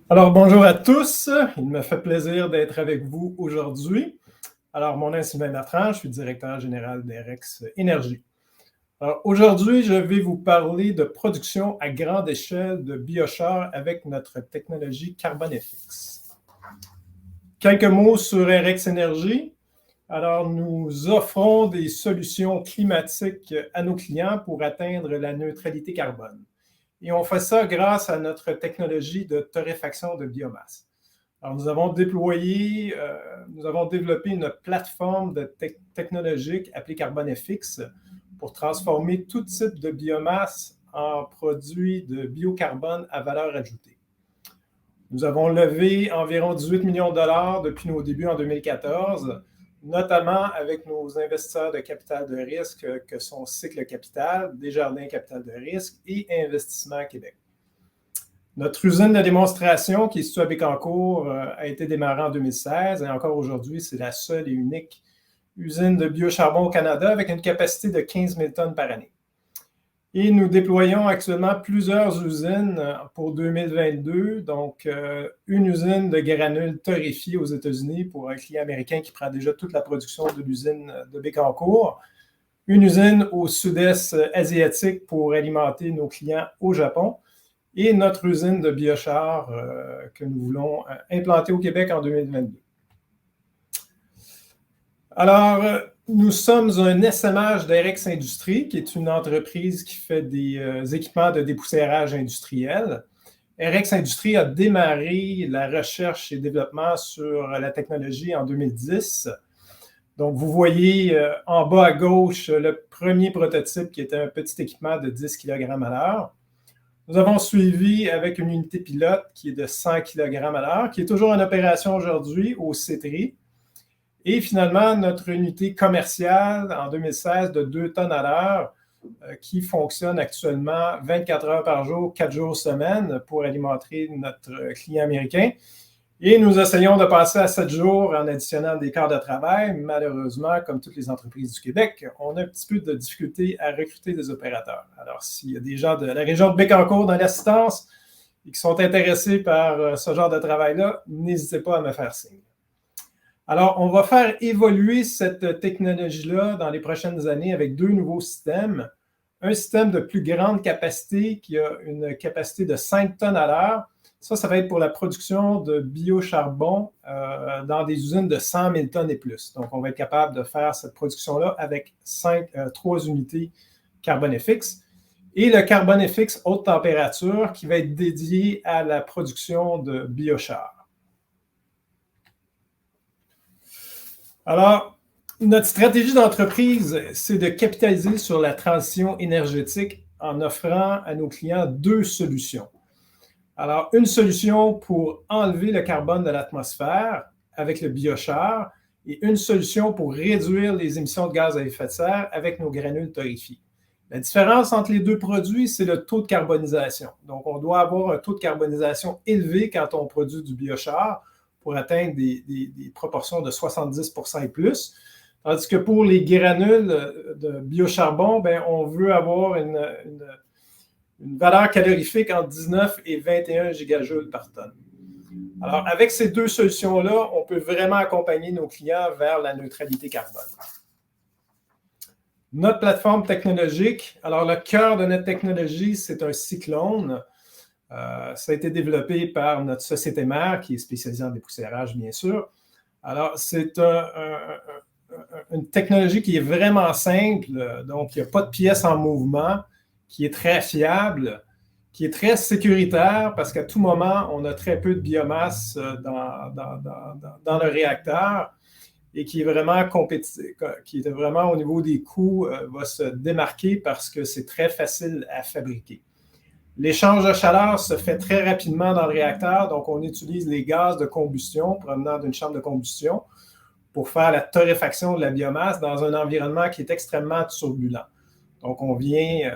Alors, bonjour à tous. Il me fait plaisir d'être avec vous aujourd'hui. Alors, mon nom est Sylvain Bertrand, je suis directeur général d'Airex Énergie. Alors, aujourd'hui, je vais vous parler de production à grande échelle de biochar avec notre technologie CarbonFX. Quelques mots sur Airex Énergie. Alors, nous offrons des solutions climatiques à nos clients pour atteindre la neutralité carbone. Et on fait ça grâce à notre technologie de torréfaction de biomasse. Alors, nous avons développé une plateforme technologique appelée CarbonFX pour transformer tout type de biomasse en produits de biocarbone à valeur ajoutée. Nous avons levé environ 18 millions de dollars depuis nos débuts en 2014, notamment avec nos investisseurs de capital de risque que sont Cycle Capital, Desjardins Capital de risque et Investissement Québec. Notre usine de démonstration qui est située à Bécancour a été démarrée en 2016 et encore aujourd'hui, c'est la seule et unique usine de biocharbon au Canada avec une capacité de 15 000 tonnes par année. Et nous déployons actuellement plusieurs usines pour 2022, donc une usine de granules torréfiés aux États-Unis pour un client américain qui prend déjà toute la production de l'usine de Bécancour, une usine au sud-est asiatique pour alimenter nos clients au Japon, et notre usine de biochar que nous voulons implanter au Québec en 2022. Alors, nous sommes un SMH d'Airex Industrie, qui est une entreprise qui fait des équipements de dépoussiérage industriel. Airex Industrie a démarré la recherche et développement sur la technologie en 2010. Donc, vous voyez en bas à gauche le premier prototype qui était un petit équipement de 10 kg à l'heure. Nous avons suivi avec une unité pilote qui est de 100 kg à l'heure, qui est toujours en opération aujourd'hui au CETRI. Et finalement, notre unité commerciale en 2016 de 2 tonnes à l'heure qui fonctionne actuellement 24 heures par jour, 4 jours semaine pour alimenter notre client américain. Et nous essayons de passer à 7 jours en additionnant des quarts de travail. Malheureusement, comme toutes les entreprises du Québec, on a un petit peu de difficulté à recruter des opérateurs. Alors, s'il y a des gens de la région de Bécancour dans l'assistance et qui sont intéressés par ce genre de travail-là, n'hésitez pas à me faire signe. Alors, on va faire évoluer cette technologie-là dans les prochaines années avec 2 nouveaux systèmes. Un système de plus grande capacité qui a une capacité de 5 tonnes à l'heure. Ça va être pour la production de biocharbon dans des usines de 100 000 tonnes et plus. Donc, on va être capable de faire cette production-là avec 3 unités CarbonFX. Et le CarbonFX haute température qui va être dédié à la production de biochar. Alors, notre stratégie d'entreprise, c'est de capitaliser sur la transition énergétique en offrant à nos clients 2 solutions. Alors, une solution pour enlever le carbone de l'atmosphère avec le biochar et une solution pour réduire les émissions de gaz à effet de serre avec nos granules torréfiés. La différence entre les 2 produits, c'est le taux de carbonisation. Donc, on doit avoir un taux de carbonisation élevé quand on produit du biochar pour atteindre des proportions de 70 % et plus. Tandis que pour les granules de biocharbon, on veut avoir une valeur calorifique entre 19 et 21 gigajoules par tonne. Alors, avec ces 2 solutions-là, on peut vraiment accompagner nos clients vers la neutralité carbone. Notre plateforme technologique, alors le cœur de notre technologie, c'est un cyclone. Ça a été développé par notre société mère, qui est spécialisée en dépoussiérage, bien sûr. Alors, c'est une technologie qui est vraiment simple, donc il n'y a pas de pièces en mouvement, qui est très fiable, qui est très sécuritaire parce qu'à tout moment, on a très peu de biomasse dans le réacteur et qui est vraiment compétitif, qui est vraiment au niveau des coûts, va se démarquer parce que c'est très facile à fabriquer. L'échange de chaleur se fait très rapidement dans le réacteur, donc on utilise les gaz de combustion provenant d'une chambre de combustion pour faire la torréfaction de la biomasse dans un environnement qui est extrêmement turbulent. Donc, on vient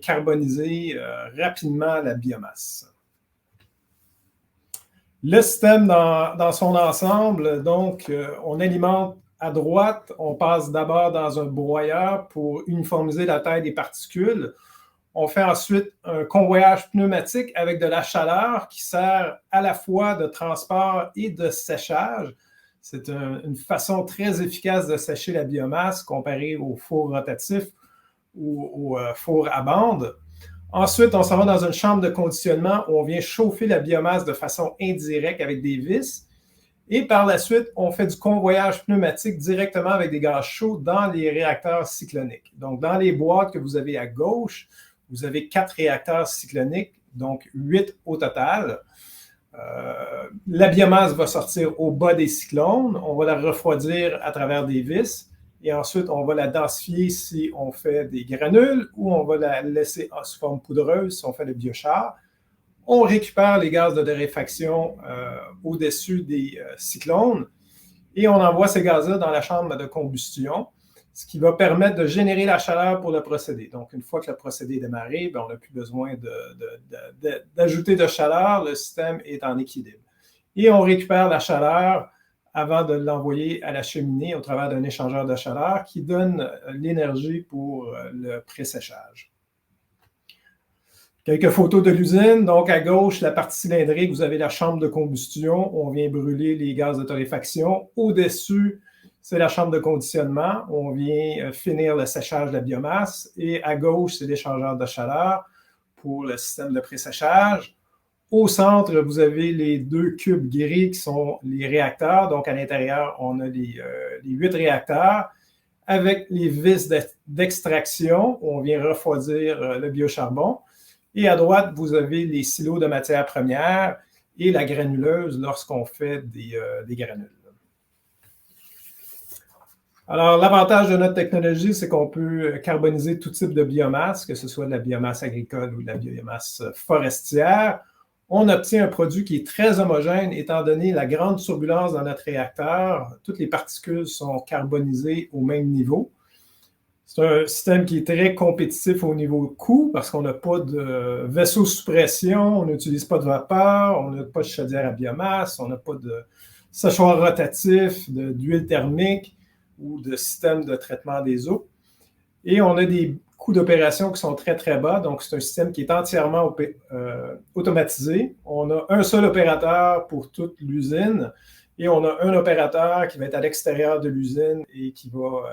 carboniser rapidement la biomasse. Le système dans son ensemble, donc, on alimente à droite, on passe d'abord dans un broyeur pour uniformiser la taille des particules. On fait ensuite un convoyage pneumatique avec de la chaleur qui sert à la fois de transport et de séchage. C'est une façon très efficace de sécher la biomasse comparée au four rotatif ou au four à bande. Ensuite, on s'en va dans une chambre de conditionnement où on vient chauffer la biomasse de façon indirecte avec des vis. Et par la suite, on fait du convoyage pneumatique directement avec des gaz chauds dans les réacteurs cycloniques. Donc, dans les boîtes que vous avez à gauche, vous avez 4 réacteurs cycloniques, donc 8 au total. La biomasse va sortir au bas des cyclones. On va la refroidir à travers des vis. Et ensuite, on va la densifier si on fait des granules ou on va la laisser sous forme poudreuse si on fait le biochar. On récupère les gaz de torréfaction au-dessus des cyclones et on envoie ces gaz-là dans la chambre de combustion, ce qui va permettre de générer la chaleur pour le procédé. Donc, une fois que le procédé est démarré, on n'a plus besoin d'ajouter de chaleur, le système est en équilibre. Et on récupère la chaleur avant de l'envoyer à la cheminée au travers d'un échangeur de chaleur qui donne l'énergie pour le pré-séchage. Quelques photos de l'usine. Donc, à gauche, la partie cylindrique, vous avez la chambre de combustion. On vient brûler les gaz de torréfaction. Au-dessus, c'est la chambre de conditionnement. On vient finir le séchage de la biomasse. Et à gauche, c'est l'échangeur de chaleur pour le système de pré-séchage. Au centre, vous avez les 2 cubes gris qui sont les réacteurs. Donc, à l'intérieur, on a les 8 réacteurs avec les vis d'extraction où on vient refroidir le biocharbon. Et à droite, vous avez les silos de matières premières et la granuleuse lorsqu'on fait des granules. Alors, l'avantage de notre technologie, c'est qu'on peut carboniser tout type de biomasse, que ce soit de la biomasse agricole ou de la biomasse forestière. On obtient un produit qui est très homogène, étant donné la grande turbulence dans notre réacteur. Toutes les particules sont carbonisées au même niveau. C'est un système qui est très compétitif au niveau coût parce qu'on n'a pas de vaisseau sous pression, on n'utilise pas de vapeur, on n'a pas de chaudière à biomasse, on n'a pas de séchoir rotatif, d'huile thermique ou de système de traitement des eaux. Et on a des coûts d'opération qui sont très, très bas. Donc, c'est un système qui est entièrement automatisé. On a un seul opérateur pour toute l'usine. Et on a un opérateur qui va être à l'extérieur de l'usine et qui va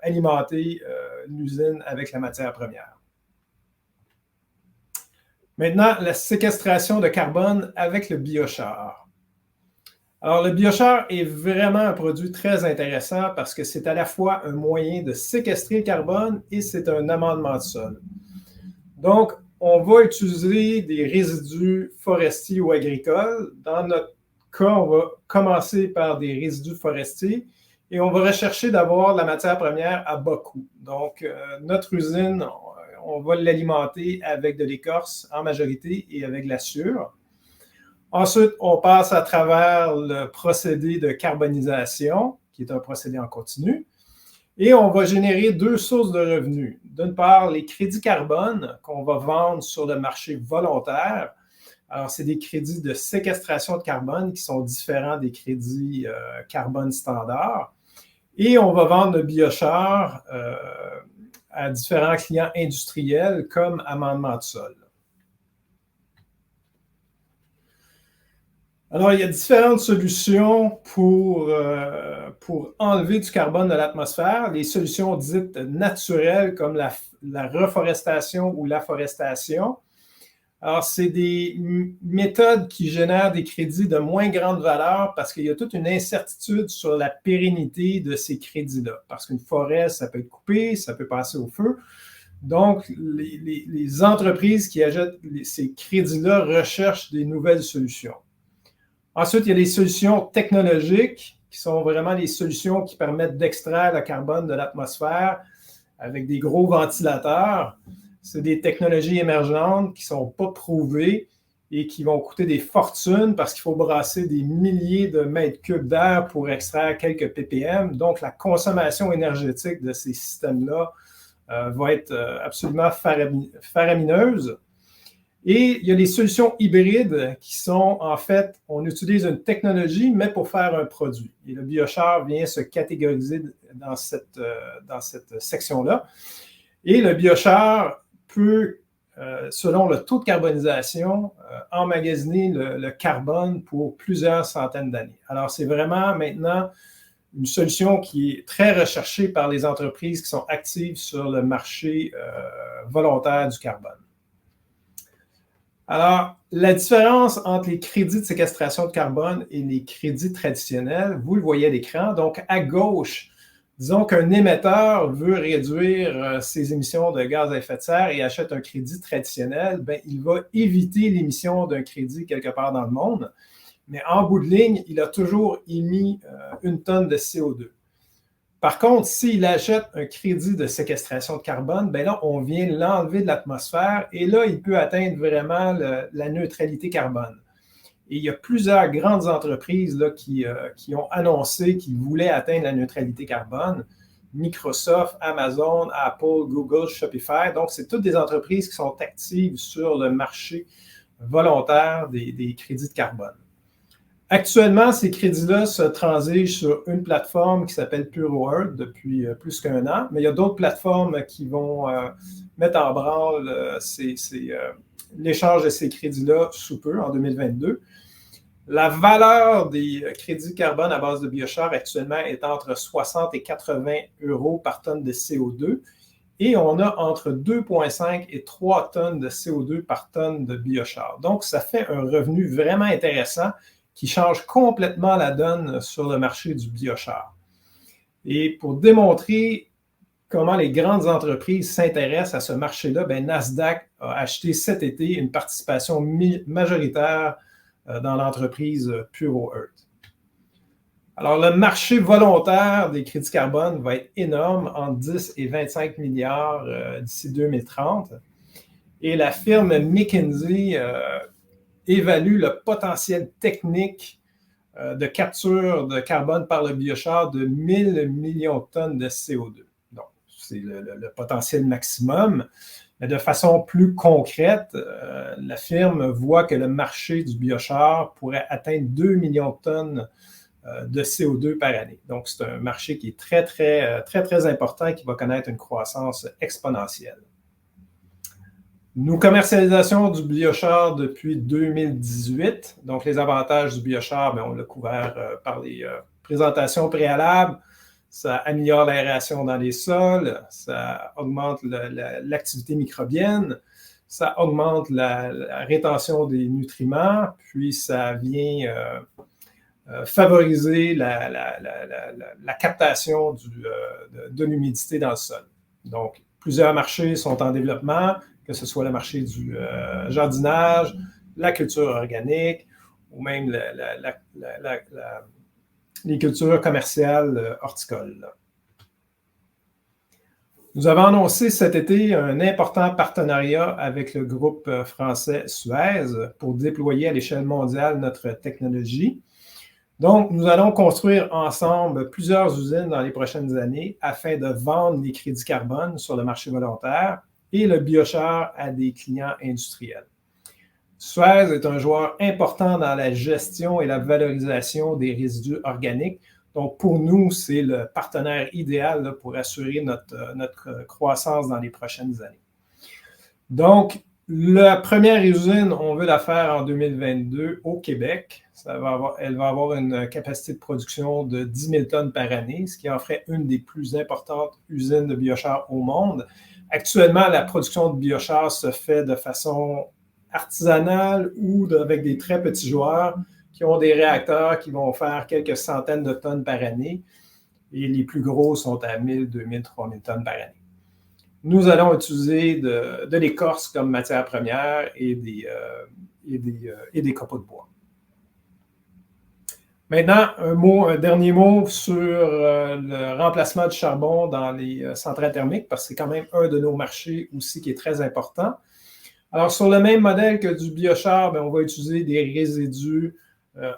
alimenter l'usine avec la matière première. Maintenant, la séquestration de carbone avec le biochar. Alors, le biochar est vraiment un produit très intéressant parce que c'est à la fois un moyen de séquestrer le carbone et c'est un amendement de sol. Donc, on va utiliser des résidus forestiers ou agricoles. Dans notre cas, on va commencer par des résidus forestiers et on va rechercher d'avoir la matière première à bas coût. Donc, notre usine, on va l'alimenter avec de l'écorce en majorité et avec de la suure. Ensuite, on passe à travers le procédé de carbonisation, qui est un procédé en continu, et on va générer 2 sources de revenus. D'une part, les crédits carbone qu'on va vendre sur le marché volontaire. Alors, c'est des crédits de séquestration de carbone qui sont différents des crédits carbone standard. Et on va vendre le biochar à différents clients industriels comme amendement de sol. Alors, il y a différentes solutions pour enlever du carbone de l'atmosphère. Les solutions dites naturelles comme la reforestation ou l'afforestation. Alors, c'est des méthodes qui génèrent des crédits de moins grande valeur parce qu'il y a toute une incertitude sur la pérennité de ces crédits-là. Parce qu'une forêt, ça peut être coupé, ça peut passer au feu. Donc, les entreprises qui achètent ces crédits-là recherchent des nouvelles solutions. Ensuite, il y a les solutions technologiques qui sont vraiment les solutions qui permettent d'extraire le carbone de l'atmosphère avec des gros ventilateurs. C'est des technologies émergentes qui ne sont pas prouvées et qui vont coûter des fortunes parce qu'il faut brasser des milliers de mètres cubes d'air pour extraire quelques ppm. Donc, la consommation énergétique de ces systèmes-là va être absolument faramineuse. Et il y a les solutions hybrides qui sont, en fait, on utilise une technologie, mais pour faire un produit. Et le biochar vient se catégoriser dans cette section-là. Et le biochar peut selon le taux de carbonisation, emmagasiner le carbone pour plusieurs centaines d'années. Alors, c'est vraiment maintenant une solution qui est très recherchée par les entreprises qui sont actives sur le marché volontaire du carbone. Alors, la différence entre les crédits de séquestration de carbone et les crédits traditionnels, vous le voyez à l'écran. Donc, à gauche, disons qu'un émetteur veut réduire ses émissions de gaz à effet de serre et achète un crédit traditionnel, bien, il va éviter l'émission d'un crédit quelque part dans le monde. Mais en bout de ligne, il a toujours émis 1 tonne de CO2. Par contre, s'il achète un crédit de séquestration de carbone, bien là, on vient l'enlever de l'atmosphère et là, il peut atteindre vraiment la neutralité carbone. Et il y a plusieurs grandes entreprises là, qui ont annoncé qu'ils voulaient atteindre la neutralité carbone. Microsoft, Amazon, Apple, Google, Shopify. Donc, c'est toutes des entreprises qui sont actives sur le marché volontaire des crédits de carbone. Actuellement, ces crédits-là se transigent sur une plateforme qui s'appelle Puro Earth depuis plus qu'1 an, mais il y a d'autres plateformes qui vont mettre en branle l'échange de ces crédits-là sous peu, en 2022. La valeur des crédits carbone à base de biochar actuellement est entre 60 et 80 euros par tonne de CO2 et on a entre 2,5 et 3 tonnes de CO2 par tonne de biochar. Donc, ça fait un revenu vraiment intéressant qui change complètement la donne sur le marché du biochar. Et pour démontrer comment les grandes entreprises s'intéressent à ce marché-là, bien, Nasdaq a acheté cet été une participation majoritaire dans l'entreprise Puro Earth. Alors, le marché volontaire des crédits carbone va être énorme, entre 10 et 25 milliards d'ici 2030. Et la firme McKinsey évalue le potentiel technique de capture de carbone par le biochar de 1000 millions de tonnes de CO2. Donc, c'est le potentiel maximum. Mais de façon plus concrète, la firme voit que le marché du biochar pourrait atteindre 2 millions de tonnes de CO2 par année. Donc, c'est un marché qui est très important et qui va connaître une croissance exponentielle. Nous commercialisons du biochar depuis 2018. Donc, les avantages du biochar, bien, on l'a couvert par les présentations préalables. Ça améliore l'aération dans les sols, ça augmente l'activité microbienne, ça augmente la rétention des nutriments, puis ça vient favoriser la captation de l'humidité dans le sol. Donc, plusieurs marchés sont en développement, que ce soit le marché du jardinage, la culture organique ou même les cultures commerciales horticoles. Nous avons annoncé cet été un important partenariat avec le groupe français Suez pour déployer à l'échelle mondiale notre technologie. Donc, nous allons construire ensemble plusieurs usines dans les prochaines années afin de vendre les crédits carbone sur le marché volontaire et le biochar à des clients industriels. Suez est un joueur important dans la gestion et la valorisation des résidus organiques. Donc, pour nous, c'est le partenaire idéal là, pour assurer notre croissance dans les prochaines années. Donc, la première usine, on veut la faire en 2022 au Québec. Elle va avoir une capacité de production de 10 000 tonnes par année, ce qui en ferait une des plus importantes usines de biochar au monde. Actuellement, la production de biochar se fait de façon artisanale ou avec des très petits joueurs qui ont des réacteurs qui vont faire quelques centaines de tonnes par année et les plus gros sont à 1000, 2000, 3000 tonnes par année. Nous allons utiliser de l'écorce comme matière première et des copeaux de bois. Maintenant, un dernier mot sur le remplacement du charbon dans les centrales thermiques, parce que c'est quand même un de nos marchés aussi qui est très important. Alors, sur le même modèle que du biochar, bien, on va utiliser des résidus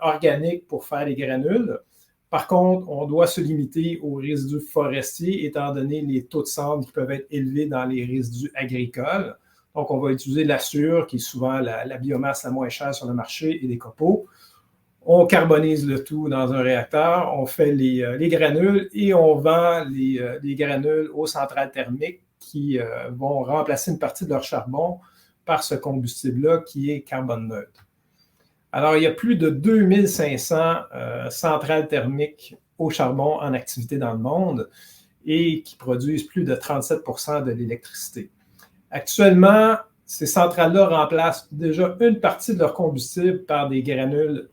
organiques pour faire les granules. Par contre, on doit se limiter aux résidus forestiers, étant donné les taux de cendre qui peuvent être élevés dans les résidus agricoles. Donc, on va utiliser l'assure, qui est souvent la biomasse la moins chère sur le marché, et les copeaux. On carbonise le tout dans un réacteur, on fait les granules et on vend les granules aux centrales thermiques qui vont remplacer une partie de leur charbon par ce combustible-là qui est carbone neutre. Alors, il y a plus de 2500 centrales thermiques au charbon en activité dans le monde et qui produisent plus de 37% de l'électricité. Actuellement, ces centrales-là remplacent déjà une partie de leur combustible par des granules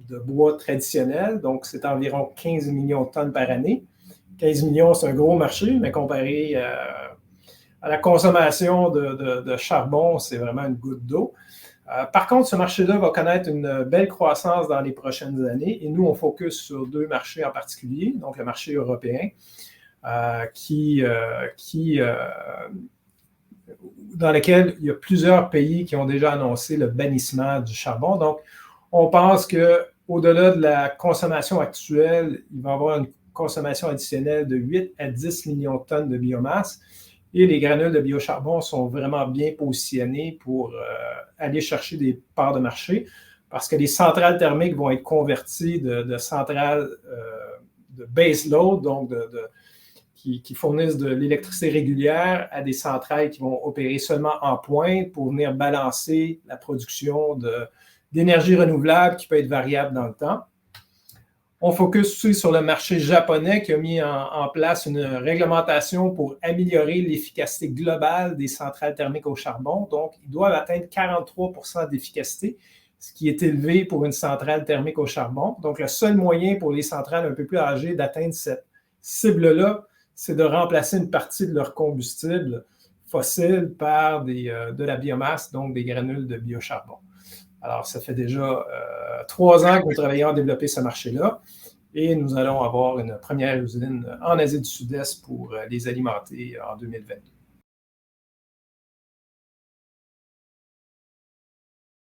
de bois traditionnels, donc c'est environ 15 millions de tonnes par année. 15 millions, c'est un gros marché, mais comparé à la consommation de charbon, c'est vraiment une goutte d'eau. Par contre, ce marché-là va connaître une belle croissance dans les prochaines années et nous, on focus sur deux marchés en particulier, donc le marché européen, dans lequel il y a plusieurs pays qui ont déjà annoncé le bannissement du charbon. Donc, on pense qu'au-delà de la consommation actuelle, il va y avoir une consommation additionnelle de 8 à 10 millions de tonnes de biomasse. Et les granules de biocharbon sont vraiment bien positionnés pour aller chercher des parts de marché parce que les centrales thermiques vont être converties de centrales de base load, donc qui fournissent de l'électricité régulière à des centrales qui vont opérer seulement en pointe pour venir balancer la production d'énergie renouvelable qui peut être variable dans le temps. On focus aussi sur le marché japonais qui a mis en place une réglementation pour améliorer l'efficacité globale des centrales thermiques au charbon. Donc, ils doivent atteindre 43% d'efficacité, ce qui est élevé pour une centrale thermique au charbon. Donc, le seul moyen pour les centrales un peu plus âgées d'atteindre cette cible-là, c'est de remplacer une partie de leur combustible fossile par de la biomasse, donc des granules de biocharbon. Alors, ça fait déjà 3 ans que nous travaillons à développer ce marché-là et nous allons avoir une première usine en Asie du Sud-Est pour les alimenter en 2022.